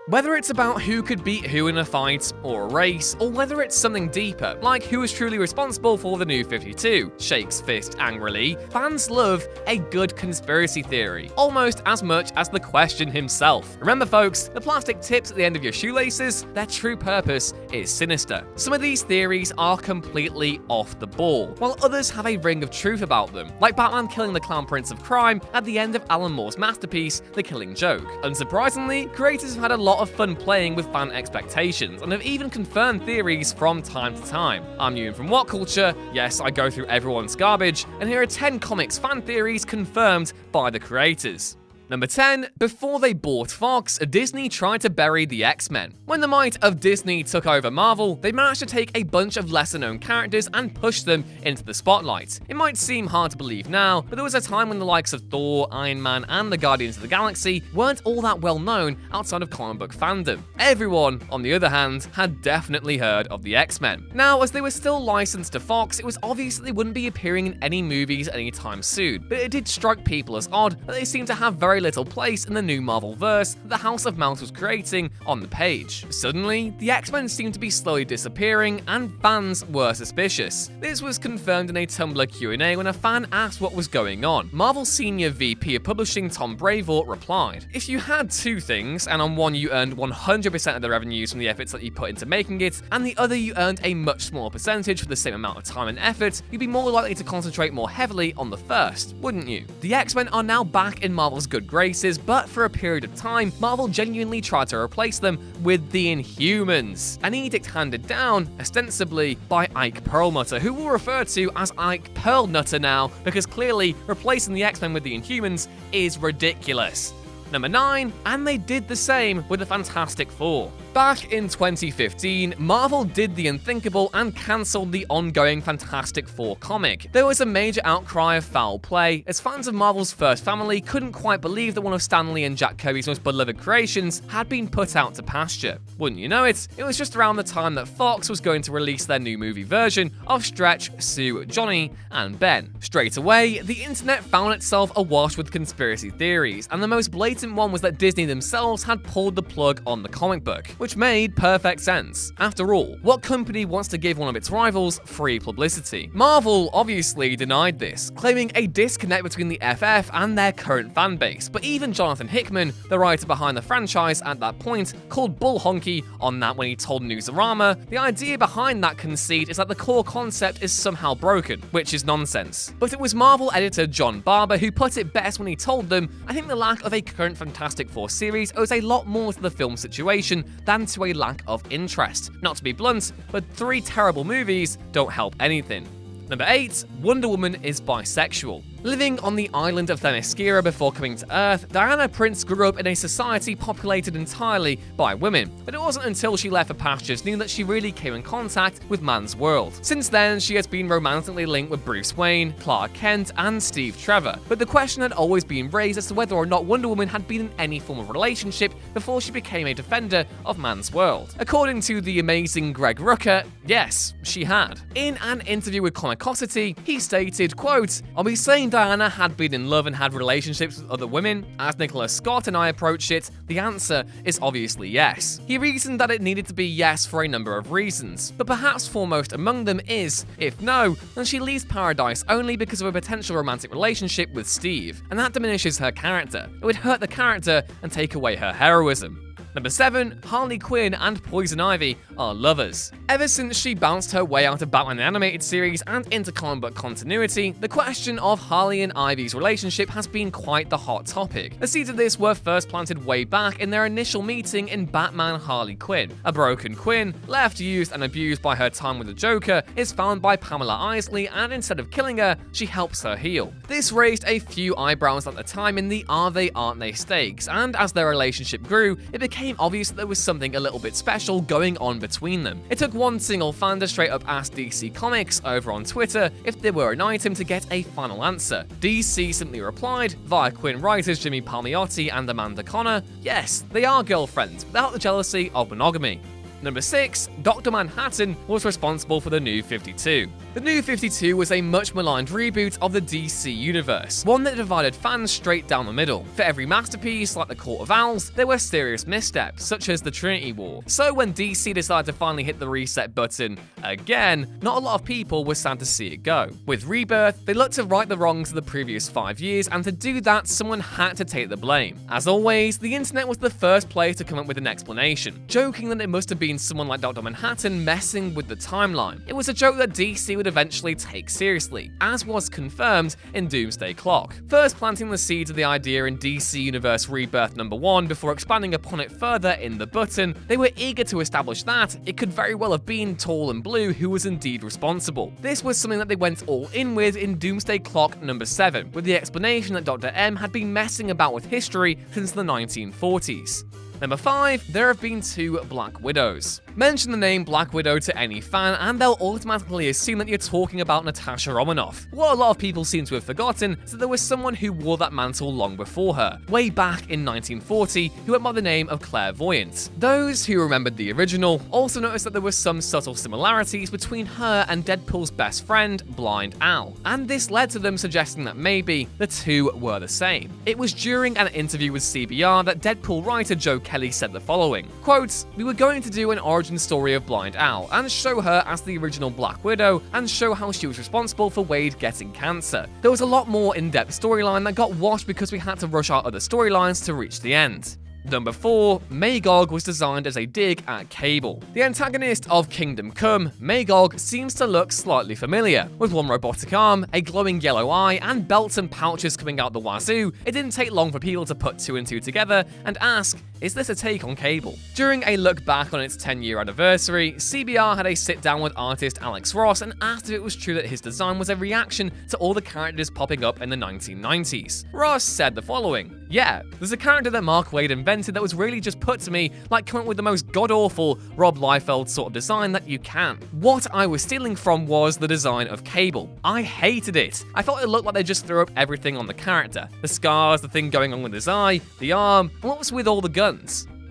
Whether it's about who could beat who in a fight or a race, or whether it's something deeper, like who is truly responsible for the New 52, shakes fist angrily, fans love a good conspiracy theory, almost as much as the Question himself. Remember folks, the plastic tips at the end of your shoelaces, their true purpose is sinister. Some of these theories are completely off the ball, while others have a ring of truth about them, like Batman killing the Clown Prince of Crime at the end of Alan Moore's masterpiece, The Killing Joke. Unsurprisingly, creators have had a lot of fun playing with fan expectations, and have even confirmed theories from time to time. I'm Ewan from What Culture, yes, I go through everyone's garbage, and here are 10 comics fan theories confirmed by the creators. Number 10. Before they bought Fox, Disney tried to bury the X-Men. When the might of Disney took over Marvel, they managed to take a bunch of lesser-known characters and push them into the spotlight. It might seem hard to believe now, but there was a time when the likes of Thor, Iron Man, and the Guardians of the Galaxy weren't all that well known outside of comic book fandom. Everyone, on the other hand, had definitely heard of the X-Men. Now, as they were still licensed to Fox, it was obvious that they wouldn't be appearing in any movies anytime soon, but it did strike people as odd that they seemed to have very little place in the new Marvel verse that the House of Mouse was creating on the page. Suddenly, the X-Men seemed to be slowly disappearing, and fans were suspicious. This was confirmed in a Tumblr Q&A when a fan asked what was going on. Marvel Senior VP of Publishing Tom Brevoort replied, "If you had two things, and on one you earned 100% of the revenues from the efforts that you put into making it, and the other you earned a much smaller percentage for the same amount of time and effort, you'd be more likely to concentrate more heavily on the first, wouldn't you?" The X-Men are now back in Marvel's good graces, but for a period of time, Marvel genuinely tried to replace them with the Inhumans, an edict handed down, ostensibly, by Ike Perlmutter, who we'll refer to as Ike PERLMUTTER now, because clearly replacing the X-Men with the Inhumans is ridiculous. Number 9, and they did the same with the Fantastic Four. Back in 2015, Marvel did the unthinkable and cancelled the ongoing Fantastic Four comic. There was a major outcry of foul play, as fans of Marvel's first family couldn't quite believe that one of Stan Lee and Jack Kirby's most beloved creations had been put out to pasture. Wouldn't you know it, it was just around the time that Fox was going to release their new movie version of Stretch, Sue, Johnny, and Ben. Straight away, the internet found itself awash with conspiracy theories, and the most blatant one was that Disney themselves had pulled the plug on the comic book, which made perfect sense. After all, what company wants to give one of its rivals free publicity? Marvel obviously denied this, claiming a disconnect between the FF and their current fanbase, but even Jonathan Hickman, the writer behind the franchise at that point, called bull honky on that when he told Newsarama the idea behind that conceit is that the core concept is somehow broken, which is nonsense. But it was Marvel editor John Barber who put it best when he told them, "I think the lack of a current Fantastic Four series owes a lot more to the film situation than to a lack of interest. Not to be blunt, but 3 terrible movies don't help anything." Number 8, Wonder Woman is bisexual. Living on the island of Themyscira before coming to Earth, Diana Prince grew up in a society populated entirely by women, but it wasn't until she left for pastures new that she really came in contact with man's world. Since then, she has been romantically linked with Bruce Wayne, Clark Kent, and Steve Trevor, but the question had always been raised as to whether or not Wonder Woman had been in any form of relationship before she became a defender of man's world. According to the amazing Greg Rucka, yes, she had. In an interview with Comicosity, he stated, quote, "Are we saying Diana had been in love and had relationships with other women? As Nicholas Scott and I approach it, the answer is obviously yes." He reasoned that it needed to be yes for a number of reasons, but perhaps foremost among them is, if no, then she leaves Paradise only because of a potential romantic relationship with Steve, and that diminishes her character. It would hurt the character and take away her heroism. Number 7, Harley Quinn and Poison Ivy are lovers. Ever since she bounced her way out of Batman the Animated Series and into comic book continuity, the question of Harley and Ivy's relationship has been quite the hot topic. The seeds of this were first planted way back in their initial meeting in Batman Harley Quinn. A broken Quinn, left used and abused by her time with the Joker, is found by Pamela Isley, and instead of killing her, she helps her heal. This raised a few eyebrows at the time in the are they aren't they stakes, and as their relationship grew, it became obvious that there was something a little bit special going on between them. It took one single fan to straight up ask DC Comics over on Twitter if there were an item to get a final answer. DC simply replied, via Quinn writers Jimmy Palmiotti and Amanda Connor, yes, they are girlfriends, without the jealousy of monogamy. Number 6, Dr. Manhattan was responsible for the New 52. The New 52 was a much maligned reboot of the DC universe, one that divided fans straight down the middle. For every masterpiece, like the Court of Owls, there were serious missteps, such as the Trinity War. So when DC decided to finally hit the reset button again, not a lot of people were sad to see it go. With Rebirth, they looked to right the wrongs of the previous 5 years, and to do that, someone had to take the blame. As always, the internet was the first place to come up with an explanation, joking that it must have been someone like Dr. Manhattan messing with the timeline. It was a joke that DC would eventually take seriously, as was confirmed in Doomsday Clock. First planting the seeds of the idea in DC Universe Rebirth #1 before expanding upon it further in The Button, they were eager to establish that it could very well have been Tall and Blue who was indeed responsible. This was something that they went all in with in Doomsday Clock #7, with the explanation that Dr. M had been messing about with history since the 1940s. Number 5, there have been 2 Black Widows. Mention the name Black Widow to any fan and they'll automatically assume that you're talking about Natasha Romanoff. What a lot of people seem to have forgotten is that there was someone who wore that mantle long before her, way back in 1940, who went by the name of Clairvoyant. Those who remembered the original also noticed that there were some subtle similarities between her and Deadpool's best friend, Blind Al, and this led to them suggesting that maybe the two were the same. It was during an interview with CBR that Deadpool writer Joe Kelly said the following, quote, "We were going to do an origin story of Blind Al and show her as the original Black Widow and show how she was responsible for Wade getting cancer. There was a lot more in-depth storyline that got washed because we had to rush our other storylines to reach the end." Number 4, Magog was designed as a dig at Cable. The antagonist of Kingdom Come, Magog seems to look slightly familiar. With one robotic arm, a glowing yellow eye, and belts and pouches coming out the wazoo, it didn't take long for people to put 2 and 2 together and ask, is this a take on Cable? During a look back on its 10-year anniversary, CBR had a sit-down with artist Alex Ross and asked if it was true that his design was a reaction to all the characters popping up in the 1990s. Ross said the following, "Yeah, there's a character that Mark Waid invented that was really just put to me like come up with the most god-awful Rob Liefeld sort of design that you can. What I was stealing from was the design of Cable. I hated it. I thought it looked like they just threw up everything on the character. The scars, the thing going on with his eye, the arm, and what was with all the guns?"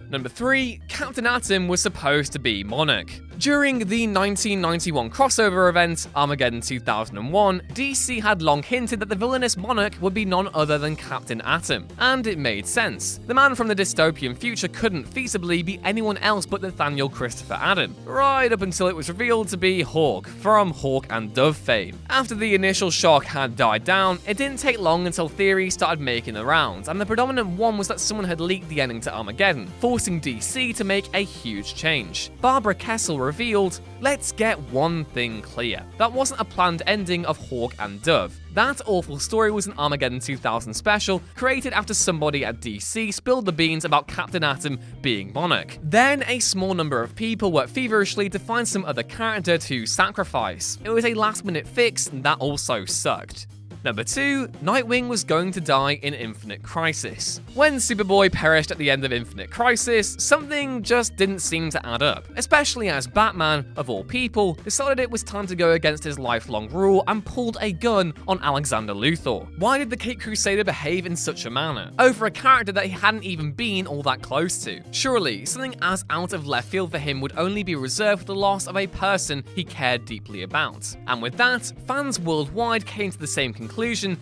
Number 3, Captain Atom was supposed to be Monarch. During the 1991 crossover event, Armageddon 2001, DC had long hinted that the villainous Monarch would be none other than Captain Atom, and it made sense. The man from the dystopian future couldn't feasibly be anyone else but Nathaniel Christopher Adam, right up until it was revealed to be Hawk, from Hawk and Dove fame. After the initial shock had died down, it didn't take long until theories started making the rounds, and the predominant one was that someone had leaked the ending to Armageddon, forcing DC to make a huge change. Barbara Kessel revealed, "Let's get one thing clear. That wasn't a planned ending of Hawk and Dove. That awful story was an Armageddon 2000 special created after somebody at DC spilled the beans about Captain Atom being Monarch. Then a small number of people worked feverishly to find some other character to sacrifice. It was a last-minute fix, and that also sucked." Number 2, Nightwing was going to die in Infinite Crisis. When Superboy perished at the end of Infinite Crisis, something just didn't seem to add up, especially as Batman, of all people, decided it was time to go against his lifelong rule and pulled a gun on Alexander Luthor. Why did the Caped Crusader behave in such a manner, over a character that he hadn't even been all that close to? Surely, something as out of left field for him would only be reserved for the loss of a person he cared deeply about. And with that, fans worldwide came to the same conclusion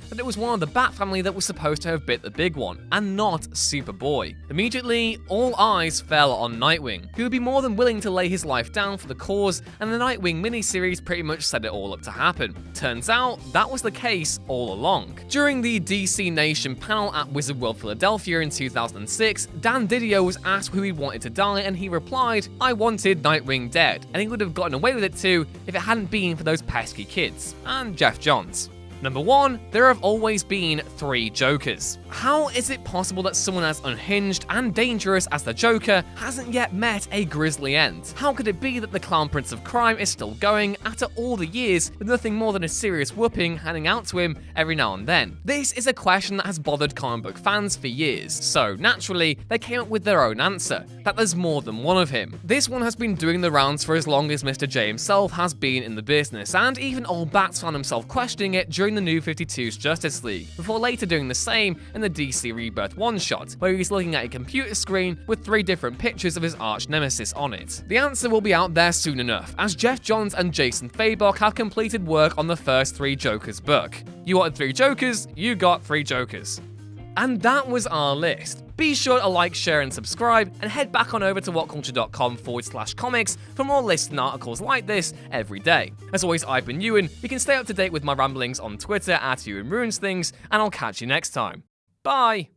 that it was one of the Bat family that was supposed to have bit the big one, and not Superboy. Immediately, all eyes fell on Nightwing, who would be more than willing to lay his life down for the cause, and the Nightwing miniseries pretty much set it all up to happen. Turns out, that was the case all along. During the DC Nation panel at Wizard World Philadelphia in 2006, Dan Didio was asked who he wanted to die, and he replied, "I wanted Nightwing dead, and he would have gotten away with it too if it hadn't been for those pesky kids." And Jeff Johns. Number 1, there have always been 3 Jokers. How is it possible that someone as unhinged and dangerous as the Joker hasn't yet met a grisly end? How could it be that the Clown Prince of Crime is still going after all the years with nothing more than a serious whooping handing out to him every now and then? This is a question that has bothered comic book fans for years, so naturally, they came up with their own answer. that there's more than one of him. This one has been doing the rounds for as long as Mr. J himself has been in the business, and even old Bats found himself questioning it during the New 52's Justice League, before later doing the same in the DC Rebirth one-shot, where he's looking at a computer screen with 3 different pictures of his arch nemesis on it. The answer will be out there soon enough, as Jeff Johns and Jason Fabok have completed work on the first 3 Jokers book. You wanted 3 Jokers, you got 3 Jokers. And that was our list. Be sure to like, share, and subscribe, and head back on over to whatculture.com/comics for more lists and articles like this every day. As always, I've been Ewan. You can stay up to date with my ramblings on Twitter @EwanRuinsThings, and I'll catch you next time. Bye!